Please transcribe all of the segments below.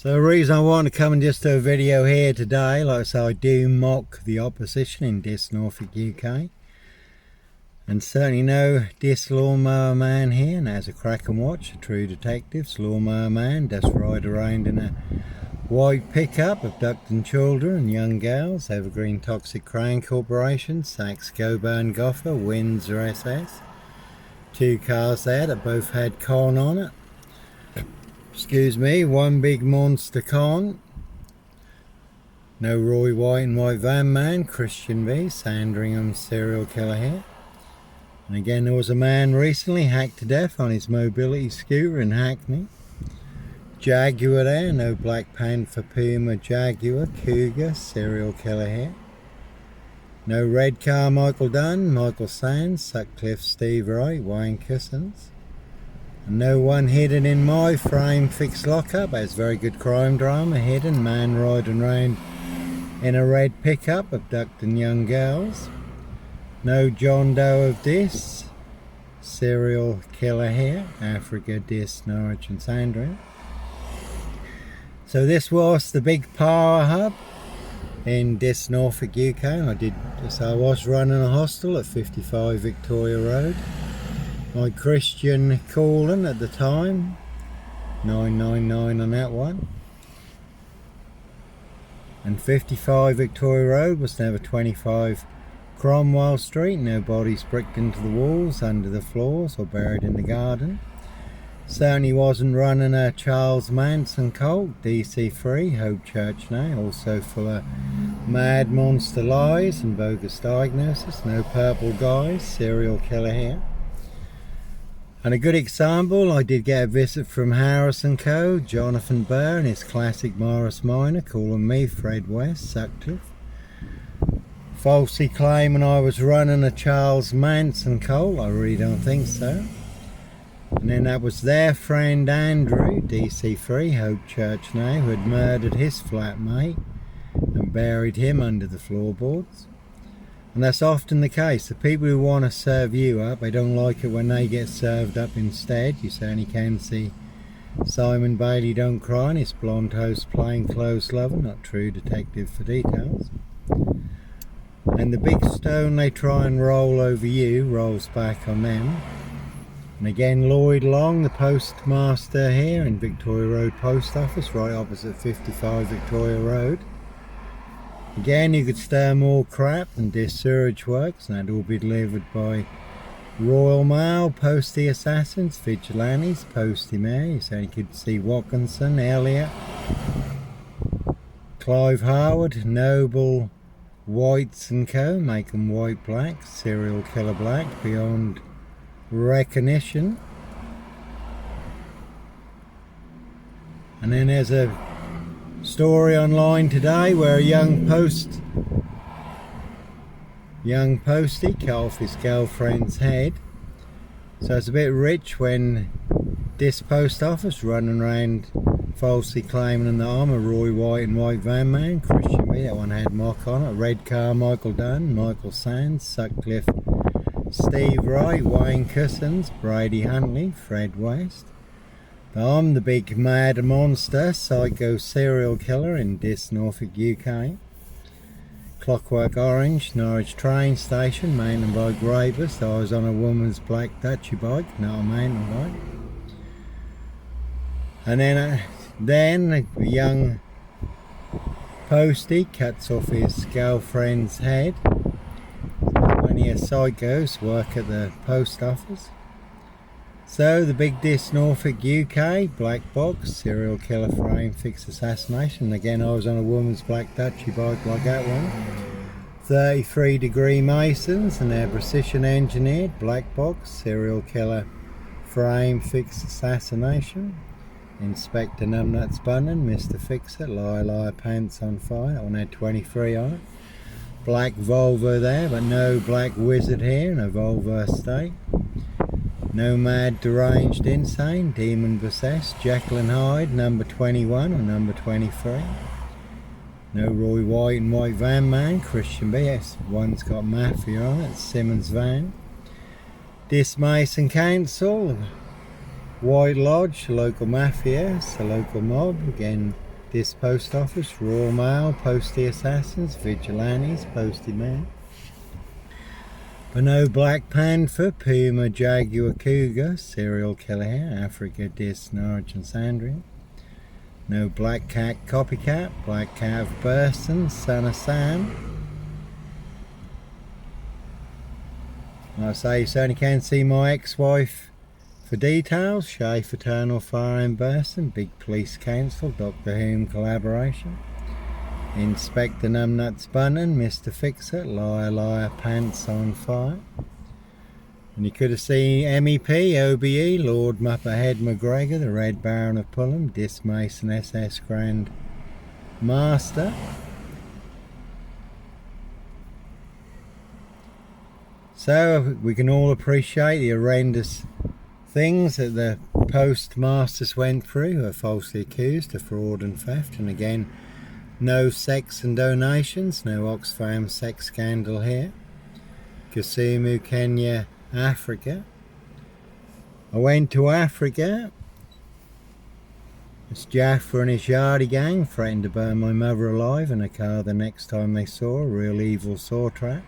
So the reason I want to come and just do a video here today, like I say, I do mock the opposition in this Norfolk, UK. And certainly know this lawnmower man here, and has a crack and watch, a true detective's lawnmower man, does ride around in a white pickup, abducting children and young girls, Evergreen Toxic Crown Corporation, Saks Coburn Gopher, Windsor SS. Two cars there that both had con on it. Excuse me, one big monster con. No Roy White and White Van Man, Christian V, Sandringham serial killer here. And again, there was a man recently hacked to death on his mobility scooter in Hackney. Jaguar there, no Black Panther, Puma, Jaguar, Cougar, serial killer here. No red car, Michael Dunn, Michael Sands, Sutcliffe, Steve Wright, Wayne Cousins. And no one hidden in my frame fixed lockup. There's very good crime drama hidden, man riding around in a red pickup abducting young girls. No John Doe of this, serial killer here, Africa, this, Norwich and Sandringham. So this was the big power hub in this Norfolk, UK. I was running a hostel at 55 Victoria Road. My Christian calling at the time, 999 on that one. And 55 Victoria Road was never 25 Cromwell Street. No bodies bricked into the walls, under the floors or buried in the garden. Certainly wasn't running a Charles Manson cult, DC3, Hope Church now, also full of mad monster lies and bogus diagnosis. No purple guys, serial killer here. And a good example, I did get a visit from Harris & Co, Jonathan Burr and his classic Morris Minor, calling me Fred West, Sutcliffe. Falsely claiming I was running a Charles Manson cult. I really don't think so. And then that was their friend Andrew, DC3, Hope Church now, who had murdered his flatmate and buried him under the floorboards. And that's often the case. The people who want to serve you up, they don't like it when they get served up instead. You certainly can see Simon Bailey Don't Cry and his blonde host plainclothes lover, not true detective for details. And the big stone they try and roll over you rolls back on them. And again, Lloyd Long, the postmaster here in Victoria Road Post Office, right opposite 55 Victoria Road. Again, you could stir more crap than this sewage works, and that'd all be delivered by Royal Mail, Postie Assassins, Vigilantes, Postie Mayor. You certainly could see Watkinson, Elliot, Clive Harwood, Noble, Whites and Co, make them white black, serial killer black, beyond recognition. And then there's a story online today where a young postie cut off his girlfriend's head. So it's a bit rich when this post office running around falsely claiming that I'm a Roy White and White Van Man, Christian V, that one had mock on it, red car, Michael Dunn, Michael Sands, Sutcliffe, Steve Wright, Wayne Cousins, Brady Huntley, Fred West. I'm the big mad monster, psycho serial killer in this Norfolk, UK. Clockwork Orange, Norwich train station, mountain bike rapist. I was on a woman's black Dutchy bike, not a mountain bike. And then a young postie cuts off his girlfriend's head. Plenty of psychos work at the post office. So the big Dis Norfolk, UK, black box, serial killer frame fixed assassination. Again, I was on a woman's black Dutchy bike like that one. 33-degree Masons and their precision engineered black box, serial killer frame fixed assassination. Inspector Numbnuts Bunnan, Mr. Fix-It, liar pants on fire. That one had 23 on it. Black Volvo there, but no black wizard here in a Volvo estate. No mad, deranged, insane, demon possessed, Jekyll and Hyde, number 21 or number 23. No Roy White and White Van Man, Christian B. Yes, one's got Mafia on it, Simmons Van. This Mason Council, White Lodge, local mafia, the local mob. Again, This post office, Royal Mail, Postie assassins, Vigilantes, Postie men. But no black panther, puma, jaguar, cougar, serial killer here, Africa, Dis, Norwich and Sandringham. No black cat, copycat, black cat of Burston, son of Sam. Like I say, you certainly can see my ex-wife for details. Shay Fraternal Fire in Burston, Big Police Council, Doctor Whom collaboration. Inspector Numbnuts Bunnan, Mr. Fixer, Liar Liar Pants on Fire. And you could have seen MEP, OBE, Lord Mupperhead McGregor, the Red Baron of Pullham, Dis Mason SS Grand Master. So we can all appreciate the horrendous things that the postmasters went through, who are falsely accused of fraud and theft. And again, no sex and donations, no Oxfam sex scandal here. Kisumu, Kenya, Africa. I went to Africa. It's Jaffa and his Yardie gang threatened to burn my mother alive in a car the next time they saw a real evil saw trap.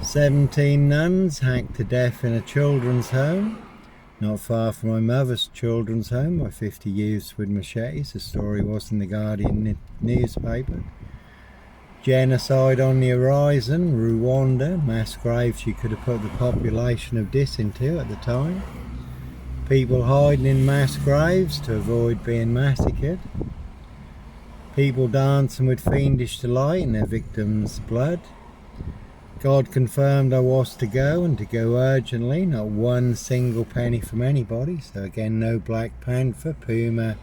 17 nuns hacked to death in a children's home. Not far from my mother's children's home by 50 youths with machetes. The story was in the Guardian newspaper. Genocide on the horizon, Rwanda, mass graves you could have put the population of this into at the time. People hiding in mass graves to avoid being massacred. People dancing with fiendish delight in their victims' blood. God confirmed I was to go, and to go urgently, not one single penny from anybody. So again, no black panther, puma,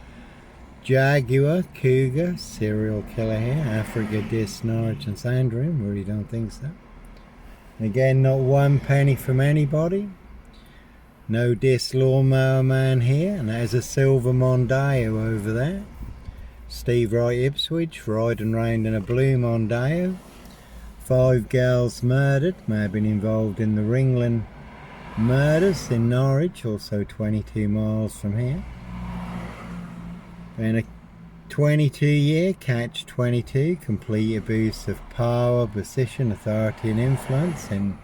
jaguar, cougar, serial killer here, Africa, Dis, Norwich and Sandringham. Really don't think so. Again, not one penny from anybody. No Dis lawnmower man here, and there's a silver Mondeo over there. Steve Wright Ipswich, riding round in a blue Mondeo. 5 girls murdered, may have been involved in the Ringland murders in Norwich, also 22 miles from here. In a 22-year catch-22, complete abuse of power, position, authority and influence in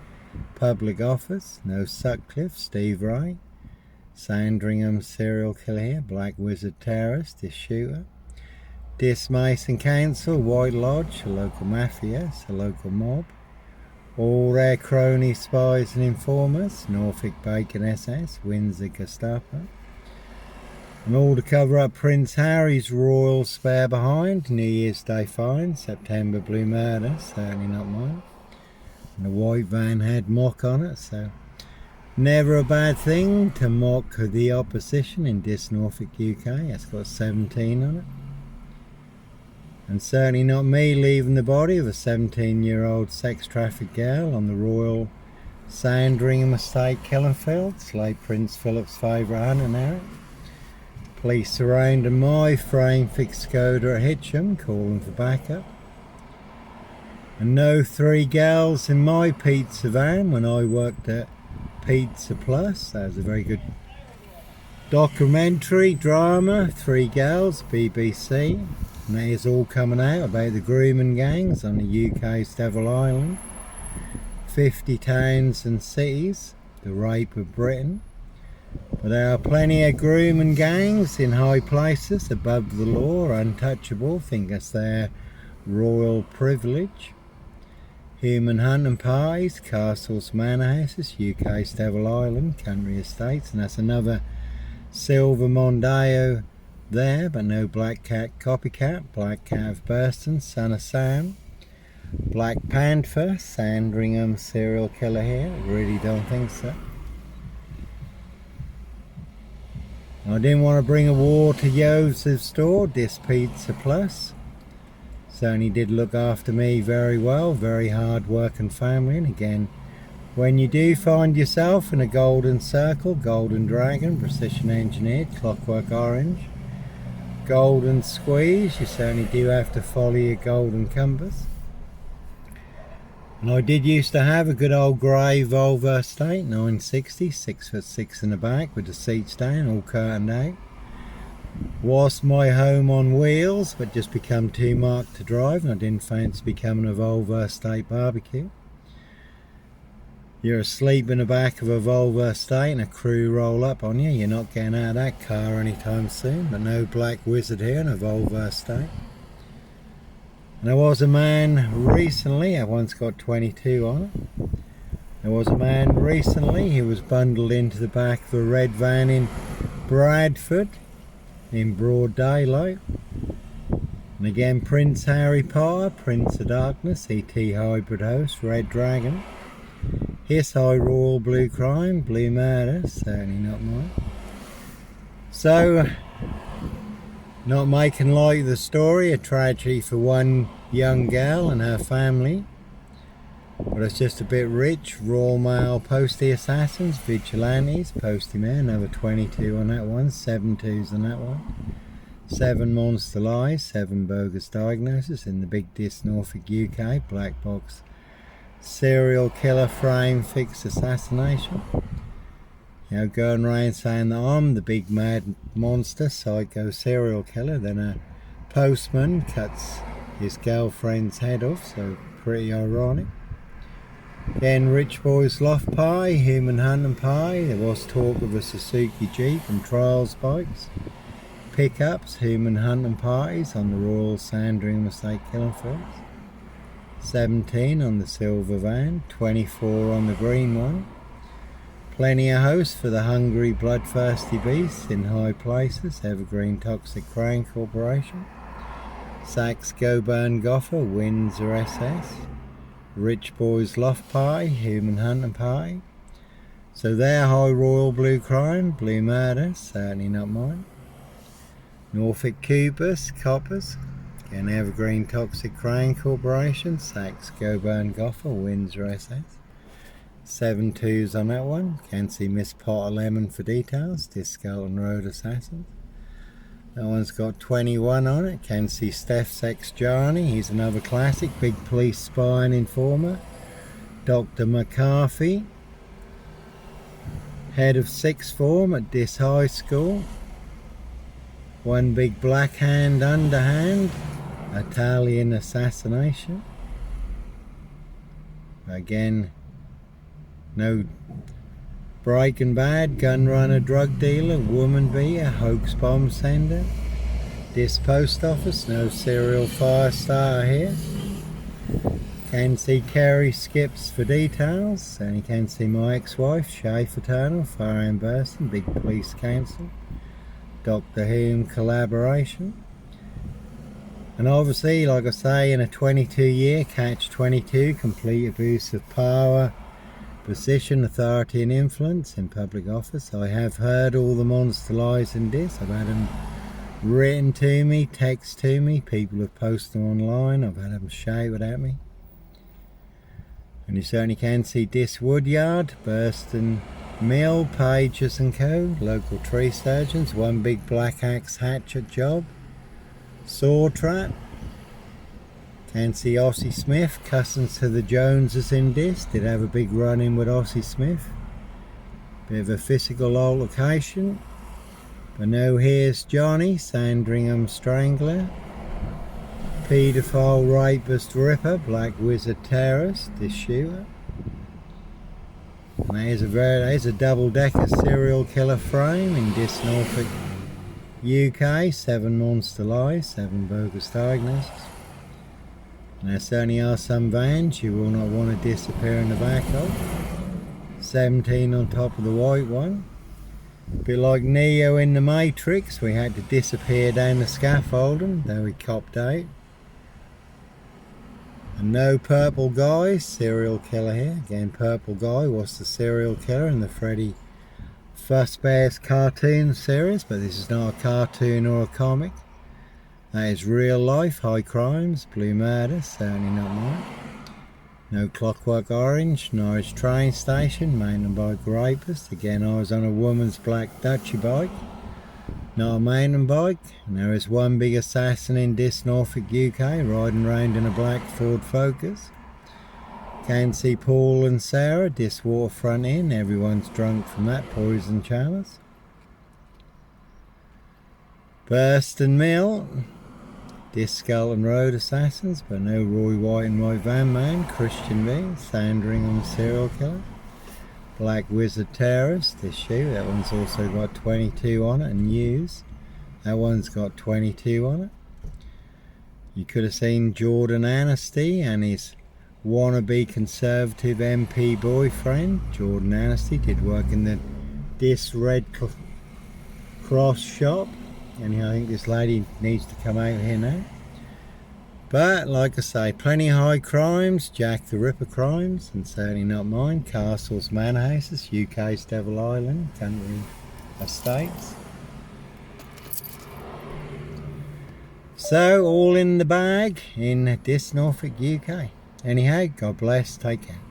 public office. No Sutcliffe, Steve Wright. Sandringham serial killer here, Black Wizard terrorist, this shooter. Dis Mason Council, White Lodge, a local mafia, a local mob. All their cronies, spies and informers, Norfolk Bacon SS, Windsor Gestapo. And all to cover up Prince Harry's royal spare behind, New Year's Day fine, September blue murder, certainly not mine. And the white van had mock on it, so never a bad thing to mock the opposition in Dis Norfolk UK. It's got 17 on it. And certainly not me leaving the body of a 17-year-old sex-trafficked girl on the Royal Sandringham estate, Killenfields, late Prince Philip's favourite hunting area. Police surrounding my frame-fixed Skoda at Hitcham, calling for backup. And no 3 girls in my pizza van when I worked at Pizza Plus. That was a very good documentary, drama, 3 girls, BBC. And that is all coming out about the grooming gangs on the UK's Devil Island. 50 towns and cities, the rape of Britain. But there are plenty of grooming gangs in high places, above the law, untouchable, think it's their royal privilege. Human hunting parties, castles, manor houses, UK's Devil Island, country estates, and that's another silver Mondeo there, but no black cat copycat, black cat of Burston, son of Sam. Black panther, Sandringham serial killer here, really don't think so. I didn't want to bring a war to Joseph's store, Dis Pizza Plus. Certainly did look after me very well, very hard working family. And again, when you do find yourself in a golden circle, golden dragon, precision engineered, clockwork orange, golden squeeze, you certainly do have to follow your golden compass. And I did used to have a good old grey Volvo estate, 960, 6'6" in the back with the seats down, all curtained out. Was my home on wheels, but just become too marked to drive, and I didn't fancy becoming a Volvo Estate barbecue. You're asleep in the back of a Volvo Estate and a crew roll up on you. You're not getting out of that car anytime soon, but no black wizard here in a Volvo Estate. And there was a man recently, I once got 22 on it. There was a man recently who was bundled into the back of a red van in Bradford in broad daylight. And again, Prince Harry Potter, Prince of Darkness, ET Hybrid Host, Red Dragon. Hiss High Royal Blue Crime, Blue Murder, certainly not mine. So, not making light of the story, a tragedy for one young girl and her family. But it's just a bit rich. Royal Mail Postie Assassins, Vigilantes, Postie Man, another 22 on that one, 7 twos on that one. 7 monster lies, 7 bogus diagnoses in the Big Dis Norfolk UK, black box serial killer frame fixed assassination. You know, going around saying that I'm the big mad monster psycho serial killer, then a postman cuts his girlfriend's head off, so pretty ironic. Again, Rich Boys Loft Pie, Human Hunting Pie. There was talk of a Suzuki Jeep and trials bikes, pickups, human hunting parties on the Royal Sandringham Estate killing fields. 17 on the silver van, 24 on the green one. Plenty of hosts for the hungry, bloodthirsty beasts in high places. Evergreen Toxic Crane Corporation. Sax Goburn Goffer, Windsor SS. Rich Boys Loft Pie, Human Hunting Pie. So there, High Royal Blue Crime, Blue Murder, certainly not mine. Norfolk Coopers, Coppers. Again, Evergreen Toxic Crane Corporation, Sax Goburn Goffer, Windsor SS. 7 twos on that one. Can see Miss Potter Lemon for details. Discalton Road Assassins. That one's got 21 on it. Can see Steph's ex Johnny. He's another classic. Big police spy and informer. Dr. McCarthy. Head of sixth form at Dis High School. One big black hand underhand. Italian assassination. Again, no Breaking Bad, gun runner, drug dealer, woman beater, hoax bomb sender. This post office, no serial fire star here. Can see Kerry Skips for details, and you can see my ex-wife, Shay Fraternal, Fire and Bursting, Big Police Council, Doctor Who collaboration. And obviously, like I say, in a 22-year catch-22, complete abuse of power, position, authority and influence in public office. I have heard all the monster lies in this. I've had them written to me, text to me, people have posted them online. I've had them shouted at me. And you certainly can see Dis Woodyard, Burston Mill, Pages and Co, local tree surgeons, one big black axe hatchet job. Saw trap. Can see Ossie Smith, cousins to the Joneses in this. Did have a big run in with Ossie Smith. Bit of a physical altercation. But no, here's Johnny, Sandringham Strangler. Paedophile rapist ripper, black wizard terrorist, this shooter. And there's a double-decker serial killer frame in this Norfolk UK, 7 monster lies, 7 bogus diagnoses. And there certainly are some vans you will not want to disappear in the back of. 17 on top of the white one. A bit like Neo in the Matrix, we had to disappear down the scaffolding, though we copped out. And no purple guy, serial killer here. Again, purple guy was the serial killer in the Freddy Fazbear's cartoon series, but this is not a cartoon or a comic. That is real life, high crimes, blue murder, certainly not mine. No Clockwork Orange, Norwich train station, mountain bike rapist. Again, I was on a woman's black Dutchy bike, not a mountain bike. And there is one big assassin in this Norfolk UK, riding around in a black Ford Focus. Can see Paul and Sarah, this waterfront inn, everyone's drunk from that poison chalice. Burston Mill, this Skelton Road Assassins, but no Roy White and White Van Man, Christian V, Sandringham Serial Killer, Black Wizard Terrorist, this shoe, that one's also got 22 on it, and News, that one's got 22 on it. You could have seen Jordan Anstey and his wannabe Conservative MP boyfriend. Jordan Anstey did work in the Dis Red Cross shop. Anyhow, I think this lady needs to come out here now. But like I say, plenty of high crimes, Jack the Ripper crimes, and certainly not mine. Castles, manor houses, UK's Devil Island, country estates. So all in the bag in this Norfolk, UK. Anyhow, God bless, take care.